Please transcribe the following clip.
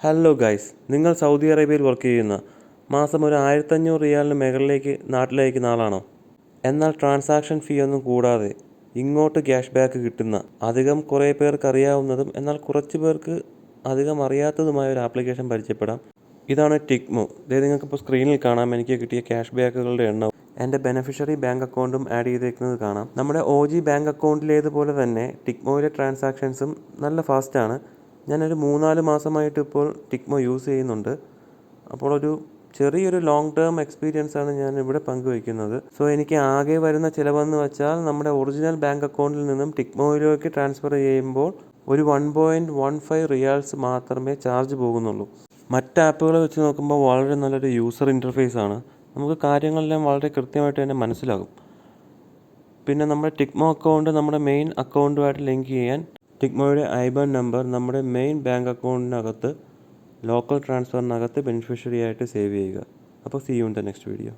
Hello guys, നിങ്ങൾ Saudi അറേബ്യയിൽ work ചെയ്യുന്ന മാസം ഒരു 1500 റിയാലിന് മുകളിലേക്ക് നാട്ടിലേക്ക് ആളാണോ? എന്നാൽ ട്രാൻസാക്ഷൻ ഫീ ഒന്നും കൂടാതെ ഇങ്ങോട്ട് ക്യാഷ് ബാക്ക് കിട്ടുന്ന അധികം കുറേ പേർക്ക് അറിയാവുന്നതും എന്നാൽ കുറച്ച് പേർക്ക് അധികം അറിയാത്തതുമായ ഒരു ആപ്ലിക്കേഷൻ പരിചയപ്പെടാം. ഇതാണ് ടിക്മോ. ഇത് നിങ്ങൾക്കിപ്പോൾ സ്ക്രീനിൽ കാണാം. എനിക്ക് കിട്ടിയ ക്യാഷ് ബാക്കുകളുടെ എണ്ണം, എൻ്റെ ബെനിഫിഷ്യറി ബാങ്ക് അക്കൗണ്ടും ആഡ് ചെയ്തേക്കുന്നത് കാണാം. നമ്മുടെ OG ബാങ്ക് അക്കൗണ്ടിലേതുപോലെ തന്നെ ടിക്മോയിലെ ട്രാൻസാക്ഷൻസും നല്ല ഫാസ്റ്റാണ്. ഞാനൊരു 3-4 മാസമായിട്ട് ഇപ്പോൾ ടിക്മോ യൂസ് ചെയ്യുന്നുണ്ട്. അപ്പോൾ ഒരു ചെറിയൊരു ലോങ് ടേം എക്സ്പീരിയൻസാണ് ഞാൻ ഇവിടെ പങ്കുവയ്ക്കുന്നത്. സോ എനിക്ക് ആകെ വരുന്ന ചിലവെന്ന് വെച്ചാൽ നമ്മുടെ ഒറിജിനൽ ബാങ്ക് അക്കൗണ്ടിൽ നിന്നും ടിക്മോയിലേക്ക് ട്രാൻസ്ഫർ ചെയ്യുമ്പോൾ ഒരു 1.15 റിയാൽസ് മാത്രമേ ചാർജ് പോകുന്നുള്ളൂ. മറ്റ് ആപ്പുകളെ വെച്ച് നോക്കുമ്പോൾ വളരെ നല്ലൊരു യൂസർ ഇൻ്റർഫേസ് ആണ്. നമുക്ക് കാര്യങ്ങളെല്ലാം വളരെ കൃത്യമായിട്ട് തന്നെ മനസ്സിലാകും. പിന്നെ നമ്മുടെ ടിക്മോ അക്കൗണ്ട് നമ്മുടെ മെയിൻ അക്കൗണ്ടുമായിട്ട് ലിങ്ക് ചെയ്യാൻ ടിക്മോയുടെ IBAN നമ്പർ നമ്മുടെ മെയിൻ ബാങ്ക് അക്കൗണ്ടിനകത്ത് ലോക്കൽ ട്രാൻസ്ഫറിനകത്ത് ബെനിഫിഷ്യറി ആയിട്ട് സേവ് ചെയ്യുക. അപ്പോൾ see you in the next video.